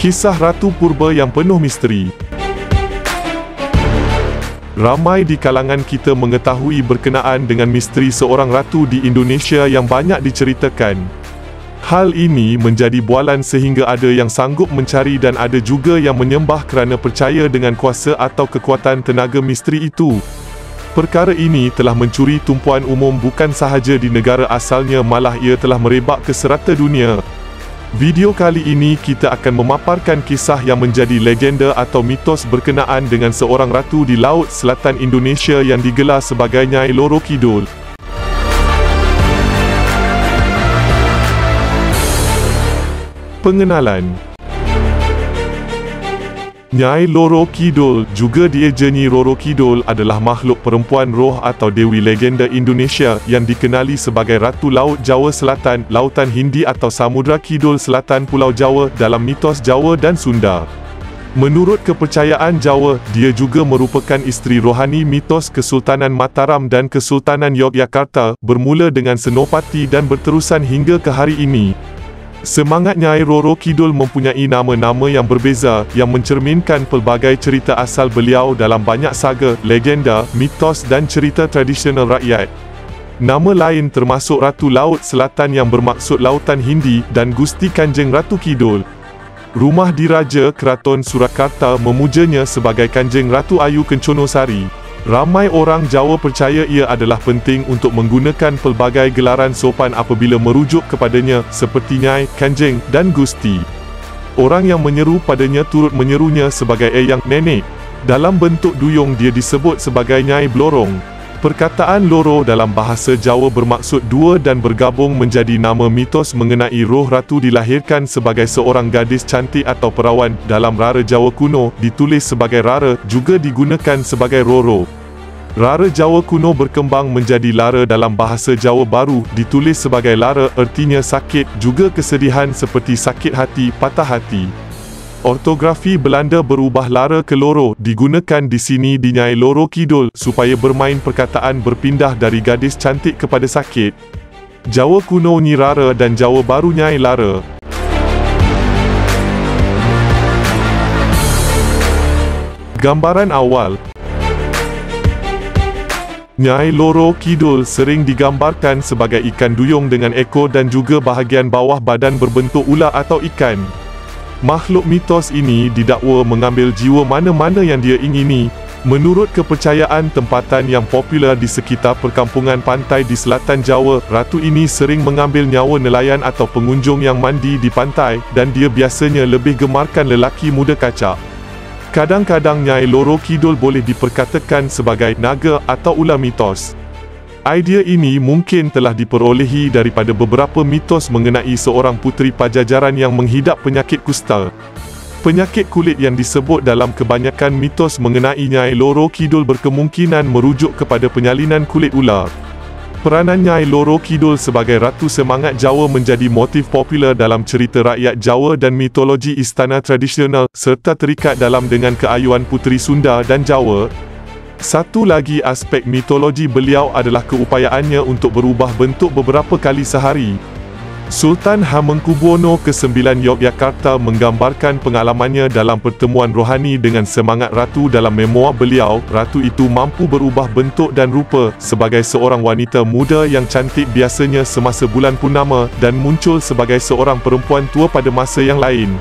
Kisah Ratu Purba yang penuh misteri. Ramai di kalangan kita mengetahui berkenaan dengan misteri seorang ratu di Indonesia yang banyak diceritakan. Hal ini menjadi bualan sehingga ada yang sanggup mencari dan ada juga yang menyembah kerana percaya dengan kuasa atau kekuatan tenaga misteri itu. Perkara ini telah mencuri tumpuan umum bukan sahaja di negara asalnya, malah ia telah merebak ke serata dunia. Video kali ini kita akan memaparkan kisah yang menjadi legenda atau mitos berkenaan dengan seorang ratu di Laut Selatan Indonesia yang digelar sebagai Nyai Loro Kidul. Pengenalan. Nyai Loro Kidul, juga dieja Nyi Roro Kidul, adalah makhluk perempuan roh atau dewi legenda Indonesia yang dikenali sebagai Ratu Laut Jawa Selatan, Lautan Hindi atau Samudra Kidul Selatan Pulau Jawa dalam mitos Jawa dan Sunda. Menurut kepercayaan Jawa, dia juga merupakan isteri rohani mitos Kesultanan Mataram dan Kesultanan Yogyakarta, bermula dengan Senopati dan berterusan hingga ke hari ini. Semangat Nyai Roro Kidul mempunyai nama-nama yang berbeza yang mencerminkan pelbagai cerita asal beliau dalam banyak saga, legenda, mitos dan cerita tradisional rakyat. Nama lain termasuk Ratu Laut Selatan yang bermaksud Lautan Hindi dan Gusti Kanjeng Ratu Kidul. Rumah diraja Keraton Surakarta memujanya sebagai Kanjeng Ratu Ayu Kenconosari. Ramai orang Jawa percaya ia adalah penting untuk menggunakan pelbagai gelaran sopan apabila merujuk kepadanya seperti Nyai, Kanjeng dan Gusti. Orang yang menyeru padanya turut menyerunya sebagai Eyang, Nenek. Dalam bentuk duyung dia disebut sebagai Nyai Blorong. Perkataan loro dalam bahasa Jawa bermaksud dua dan bergabung menjadi nama mitos mengenai roh ratu dilahirkan sebagai seorang gadis cantik atau perawan. Dalam rara Jawa kuno ditulis sebagai Rara, juga digunakan sebagai Roro. Rara Jawa kuno berkembang menjadi Lara dalam bahasa Jawa baru, ditulis sebagai Lara, ertinya sakit, juga kesedihan seperti sakit hati, patah hati. Ortografi Belanda berubah Lara ke Loro, digunakan di sini di Nyai Loro Kidul supaya bermain perkataan berpindah dari gadis cantik kepada sakit. Jawa kuno Nyi Rara dan Jawa baru Nyai Lara. Gambaran awal. Nyai Loro Kidul sering digambarkan sebagai ikan duyung dengan ekor dan juga bahagian bawah badan berbentuk ular atau ikan. Makhluk mitos ini didakwa mengambil jiwa mana-mana yang dia ingini. Menurut kepercayaan tempatan yang popular di sekitar perkampungan pantai di selatan Jawa, ratu ini sering mengambil nyawa nelayan atau pengunjung yang mandi di pantai dan dia biasanya lebih gemarkan lelaki muda kacak. Kadang-kadang Nyai Loro Kidul boleh diperkatakan sebagai naga atau ular mitos. Idea ini mungkin telah diperolehi daripada beberapa mitos mengenai seorang puteri Pajajaran yang menghidap penyakit kusta. Penyakit kulit yang disebut dalam kebanyakan mitos mengenai Nyai Loro Kidul berkemungkinan merujuk kepada penyalinan kulit ular. Peranan Nyai Loro Kidul sebagai Ratu Semangat Jawa menjadi motif popular dalam cerita rakyat Jawa dan mitologi istana tradisional, serta terikat dalam dengan keayuan puteri Sunda dan Jawa. Satu lagi aspek mitologi beliau adalah keupayaannya untuk berubah bentuk beberapa kali sehari. Sultan Hamengkubuwono ke-9 Yogyakarta menggambarkan pengalamannya dalam pertemuan rohani dengan semangat ratu dalam memoir beliau. Ratu itu mampu berubah bentuk dan rupa sebagai seorang wanita muda yang cantik biasanya semasa bulan purnama dan muncul sebagai seorang perempuan tua pada masa yang lain.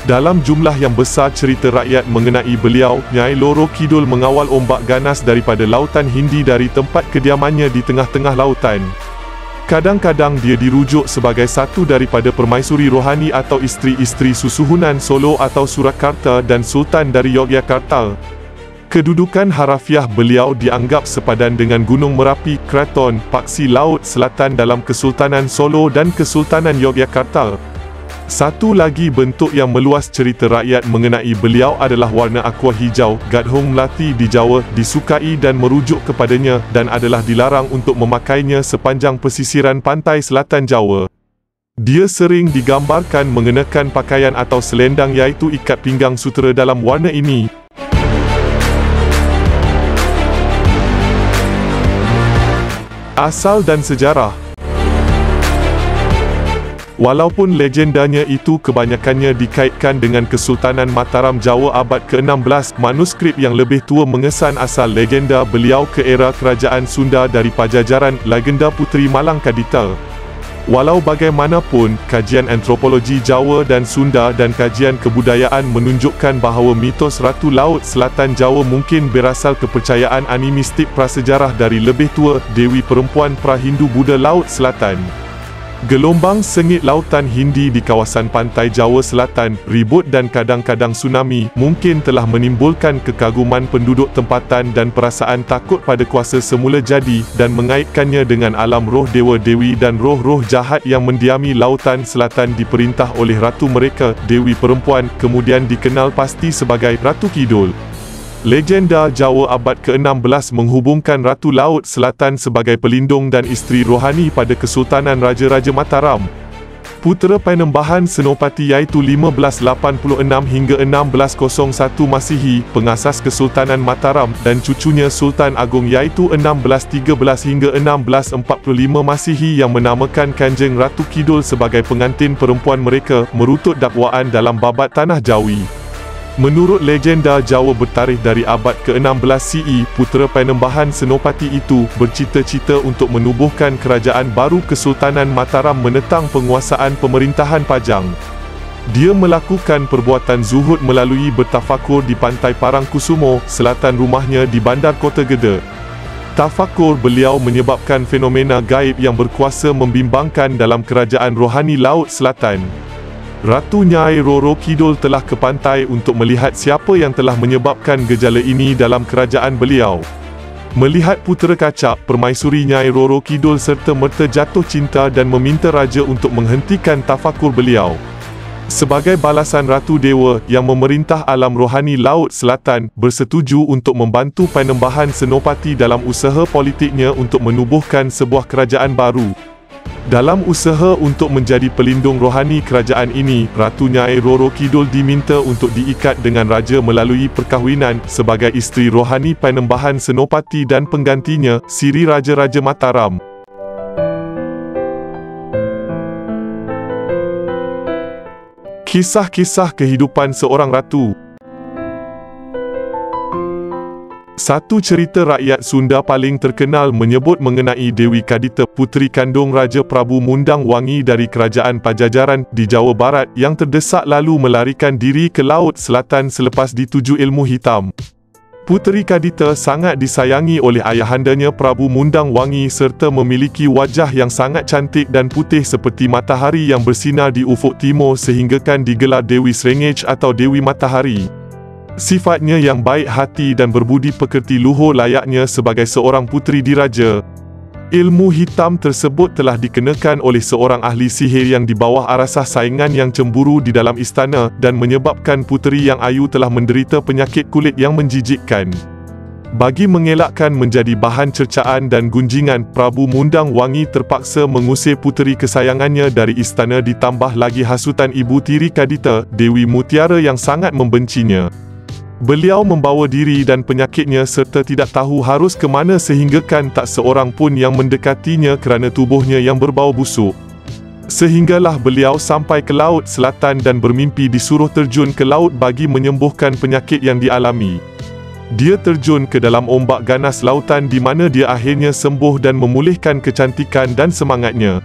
Dalam jumlah yang besar cerita rakyat mengenai beliau, Nyai Loro Kidul mengawal ombak ganas daripada Lautan Hindi dari tempat kediamannya di tengah-tengah lautan. Kadang-kadang dia dirujuk sebagai satu daripada permaisuri rohani atau isteri-isteri susuhunan Solo atau Surakarta dan Sultan dari Yogyakarta. Kedudukan harafiah beliau dianggap sepadan dengan Gunung Merapi, Kraton, Paksi Laut Selatan dalam Kesultanan Solo dan Kesultanan Yogyakarta. Satu lagi bentuk yang meluas cerita rakyat mengenai beliau adalah warna aqua hijau. Gadhong melati di Jawa disukai dan merujuk kepadanya dan adalah dilarang untuk memakainya sepanjang pesisiran pantai selatan Jawa. Dia sering digambarkan mengenakan pakaian atau selendang iaitu ikat pinggang sutera dalam warna ini. Asal dan sejarah. Walaupun legendanya itu kebanyakannya dikaitkan dengan Kesultanan Mataram Jawa abad ke-16, manuskrip yang lebih tua mengesan asal legenda beliau ke era Kerajaan Sunda dari Pajajaran, legenda Puteri Malang Kadita. Walau bagaimanapun, kajian antropologi Jawa dan Sunda dan kajian kebudayaan menunjukkan bahawa mitos Ratu Laut Selatan Jawa mungkin berasal kepercayaan animistik prasejarah dari lebih tua, Dewi Perempuan Prahindu Buddha Laut Selatan. Gelombang sengit lautan Hindi di kawasan pantai Jawa Selatan, ribut dan kadang-kadang tsunami, mungkin telah menimbulkan kekaguman penduduk tempatan dan perasaan takut pada kuasa semula jadi, dan mengaitkannya dengan alam roh dewa-dewi dan roh-roh jahat yang mendiami lautan selatan diperintah oleh ratu mereka, Dewi Perempuan, kemudian dikenal pasti sebagai Ratu Kidul. Legenda Jawa abad ke-16 menghubungkan Ratu Laut Selatan sebagai pelindung dan isteri rohani pada Kesultanan Raja-Raja Mataram. Putera Panembahan Senopati iaitu 1586 hingga 1601 Masihi, pengasas Kesultanan Mataram, dan cucunya Sultan Agong iaitu 1613 hingga 1645 Masihi yang menamakan Kanjeng Ratu Kidul sebagai pengantin perempuan mereka, merutut dakwaan dalam Babat Tanah Jawi. Menurut legenda Jawa bertarikh dari abad ke-16 CE, putera Panembahan Senopati itu bercita-cita untuk menubuhkan kerajaan baru Kesultanan Mataram menentang penguasaan pemerintahan Pajang. Dia melakukan perbuatan zuhud melalui bertafakur di pantai Parangkusumo, selatan rumahnya di bandar Kota Gede. Tafakur beliau menyebabkan fenomena gaib yang berkuasa membimbangkan dalam kerajaan rohani Laut Selatan. Ratu Nyai Roro Kidul telah ke pantai untuk melihat siapa yang telah menyebabkan gejala ini dalam kerajaan beliau. Melihat putera kacak, Permaisuri Nyai Roro Kidul serta-merta jatuh cinta dan meminta raja untuk menghentikan tafakur beliau. Sebagai balasan, Ratu Dewa yang memerintah alam rohani Laut Selatan bersetuju untuk membantu Panembahan Senopati dalam usaha politiknya untuk menubuhkan sebuah kerajaan baru. Dalam usaha untuk menjadi pelindung rohani kerajaan ini, Ratu Nyai Roro Kidul diminta untuk diikat dengan raja melalui perkahwinan sebagai isteri rohani Panembahan Senopati dan penggantinya, Siri Raja-Raja Mataram. Kisah-kisah kehidupan seorang ratu. Satu cerita rakyat Sunda paling terkenal menyebut mengenai Dewi Kadita, puteri kandung Raja Prabu Mundang Wangi dari Kerajaan Pajajaran di Jawa Barat yang terdesak lalu melarikan diri ke Laut Selatan selepas dituju ilmu hitam. Puteri Kadita sangat disayangi oleh ayahandanya Prabu Mundang Wangi serta memiliki wajah yang sangat cantik dan putih seperti matahari yang bersinar di ufuk timur sehinggakan digelar Dewi Serengej atau Dewi Matahari. Sifatnya yang baik hati dan berbudi pekerti luhur layaknya sebagai seorang puteri diraja. Ilmu hitam tersebut telah dikenakan oleh seorang ahli sihir yang di bawah arasah saingan yang cemburu di dalam istana dan menyebabkan puteri yang ayu telah menderita penyakit kulit yang menjijikkan. Bagi mengelakkan menjadi bahan cercaan dan gunjingan, Prabu Mundang Wangi terpaksa mengusir puteri kesayangannya dari istana ditambah lagi hasutan ibu tiri Kadita, Dewi Mutiara yang sangat membencinya. Beliau membawa diri dan penyakitnya serta tidak tahu harus ke mana sehinggakan tak seorang pun yang mendekatinya kerana tubuhnya yang berbau busuk. Sehinggalah beliau sampai ke Laut Selatan dan bermimpi disuruh terjun ke laut bagi menyembuhkan penyakit yang dialami. Dia terjun ke dalam ombak ganas lautan di mana dia akhirnya sembuh dan memulihkan kecantikan dan semangatnya.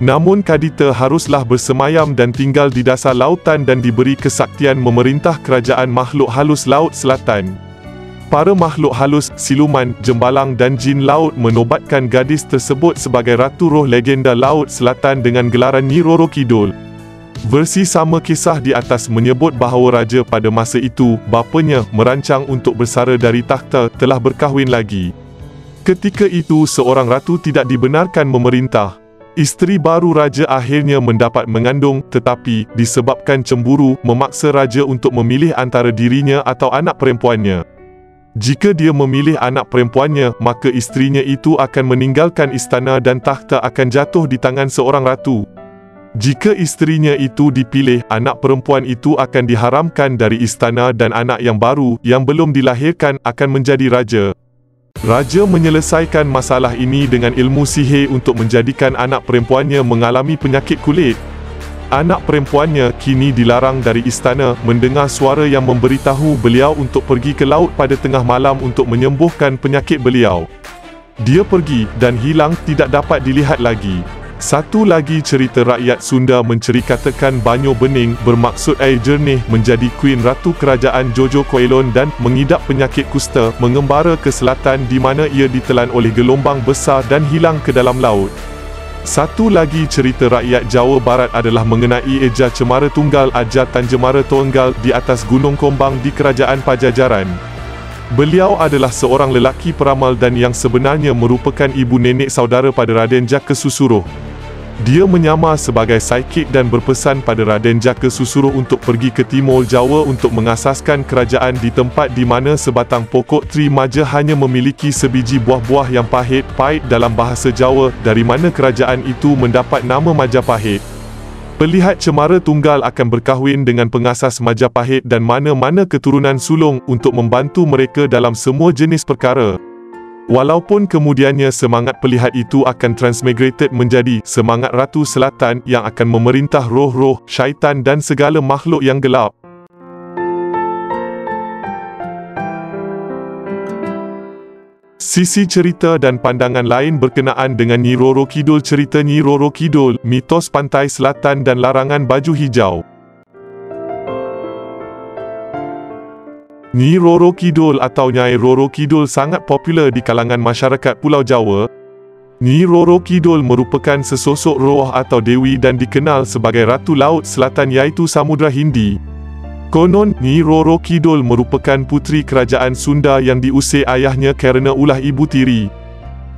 Namun Kadita haruslah bersemayam dan tinggal di dasar lautan dan diberi kesaktian memerintah kerajaan makhluk halus Laut Selatan. Para makhluk halus, siluman, jembalang dan jin laut menobatkan gadis tersebut sebagai Ratu Roh Legenda Laut Selatan dengan gelaran Nyi Roro Kidul. Versi sama kisah di atas menyebut bahawa raja pada masa itu, bapanya, merancang untuk bersara dari takhta, telah berkahwin lagi. Ketika itu seorang ratu tidak dibenarkan memerintah. Isteri baru raja akhirnya mendapat mengandung, tetapi disebabkan cemburu memaksa raja untuk memilih antara dirinya atau anak perempuannya. Jika dia memilih anak perempuannya, maka isterinya itu akan meninggalkan istana dan takhta akan jatuh di tangan seorang ratu. Jika isterinya itu dipilih, anak perempuan itu akan diharamkan dari istana dan anak yang baru yang belum dilahirkan akan menjadi raja. Raja menyelesaikan masalah ini dengan ilmu sihir untuk menjadikan anak perempuannya mengalami penyakit kulit. Anak perempuannya kini dilarang dari istana mendengar suara yang memberitahu beliau untuk pergi ke laut pada tengah malam untuk menyembuhkan penyakit beliau. Dia pergi dan hilang, tidak dapat dilihat lagi. Satu lagi cerita rakyat Sunda menceritakan Banyo Bening bermaksud air jernih menjadi Queen Ratu Kerajaan Jojo Koilon dan mengidap penyakit kusta mengembara ke selatan di mana ia ditelan oleh gelombang besar dan hilang ke dalam laut. Satu lagi cerita rakyat Jawa Barat adalah mengenai Eja Cemara Tunggal Aja Tan Jemara Tunggal di atas Gunung Kombang di Kerajaan Pajajaran. Beliau adalah seorang lelaki peramal dan yang sebenarnya merupakan ibu nenek saudara pada Raden Jaka Susuruh. Dia menyamar sebagai psikik dan berpesan pada Raden Jaka Susuruh untuk pergi ke Timur Jawa untuk mengasaskan kerajaan di tempat di mana sebatang pokok Tri Maja hanya memiliki sebiji buah-buah yang pahit dalam bahasa Jawa, dari mana kerajaan itu mendapat nama Majapahit. Pelihat Cemara Tunggal akan berkahwin dengan pengasas Majapahit dan mana-mana keturunan sulung untuk membantu mereka dalam semua jenis perkara. Walaupun kemudiannya semangat pelihat itu akan transmigrated menjadi semangat Ratu Selatan yang akan memerintah roh-roh, syaitan dan segala makhluk yang gelap. Sisi cerita dan pandangan lain berkenaan dengan Nyi Roro Kidul. Cerita Nyi Roro Kidul, mitos pantai selatan dan larangan baju hijau. Nyi Roro Kidul atau Nyai Roro Kidul sangat popular di kalangan masyarakat Pulau Jawa. Nyi Roro Kidul merupakan sesosok roh atau dewi dan dikenal sebagai Ratu Laut Selatan iaitu Samudra Hindi. Konon, Nyi Roro Kidul merupakan puteri kerajaan Sunda yang diusir ayahnya kerana ulah ibu tiri.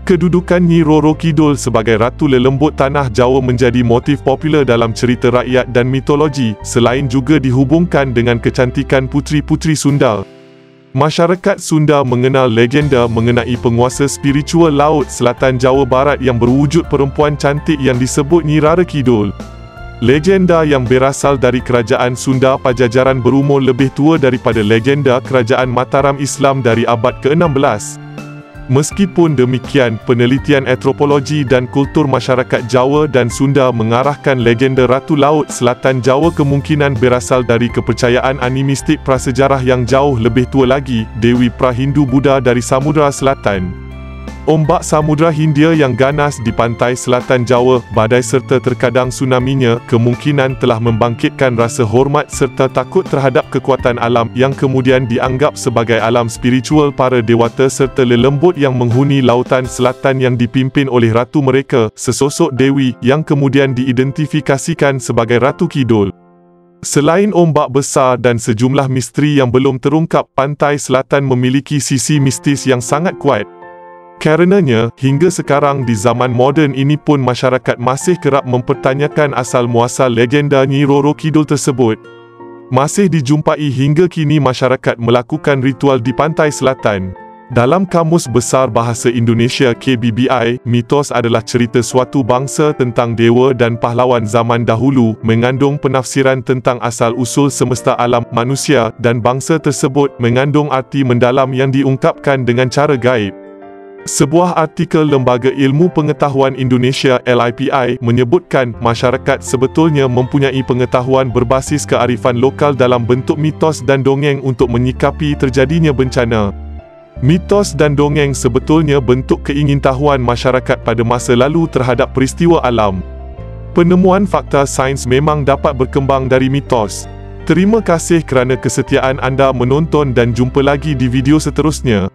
Kedudukan Nyi Roro Kidul sebagai Ratu Lelembut Tanah Jawa menjadi motif popular dalam cerita rakyat dan mitologi, selain juga dihubungkan dengan kecantikan puteri-puteri Sunda. Masyarakat Sunda mengenal legenda mengenai penguasa spiritual Laut Selatan Jawa Barat yang berwujud perempuan cantik yang disebut Nyi Rara Kidul. Legenda yang berasal dari kerajaan Sunda Pajajaran berumur lebih tua daripada legenda kerajaan Mataram Islam dari abad ke-16. Meskipun demikian, penelitian antropologi dan kultur masyarakat Jawa dan Sunda mengarahkan legenda Ratu Laut Selatan Jawa kemungkinan berasal dari kepercayaan animistik prasejarah yang jauh lebih tua lagi, Dewi Prahindu-Buddha dari Samudra Selatan. Ombak Samudra Hindia yang ganas di pantai selatan Jawa, badai serta terkadang tsunaminya, kemungkinan telah membangkitkan rasa hormat serta takut terhadap kekuatan alam yang kemudian dianggap sebagai alam spiritual para dewata serta lelembut yang menghuni lautan selatan yang dipimpin oleh ratu mereka, sesosok dewi yang kemudian diidentifikasikan sebagai Ratu Kidul. Selain ombak besar dan sejumlah misteri yang belum terungkap, pantai selatan memiliki sisi mistis yang sangat kuat. Karenanya, hingga sekarang di zaman moden ini pun masyarakat masih kerap mempertanyakan asal-muasal legenda Nyi Roro Kidul tersebut. Masih dijumpai hingga kini masyarakat melakukan ritual di pantai selatan. Dalam Kamus Besar Bahasa Indonesia KBBI, mitos adalah cerita suatu bangsa tentang dewa dan pahlawan zaman dahulu, mengandung penafsiran tentang asal-usul semesta alam, manusia, dan bangsa tersebut mengandung arti mendalam yang diungkapkan dengan cara gaib. Sebuah artikel Lembaga Ilmu Pengetahuan Indonesia LIPI menyebutkan masyarakat sebetulnya mempunyai pengetahuan berbasis kearifan lokal dalam bentuk mitos dan dongeng untuk menyikapi terjadinya bencana. Mitos dan dongeng sebetulnya bentuk keingintahuan masyarakat pada masa lalu terhadap peristiwa alam. Penemuan fakta sains memang dapat berkembang dari mitos. Terima kasih kerana kesetiaan anda menonton dan jumpa lagi di video seterusnya.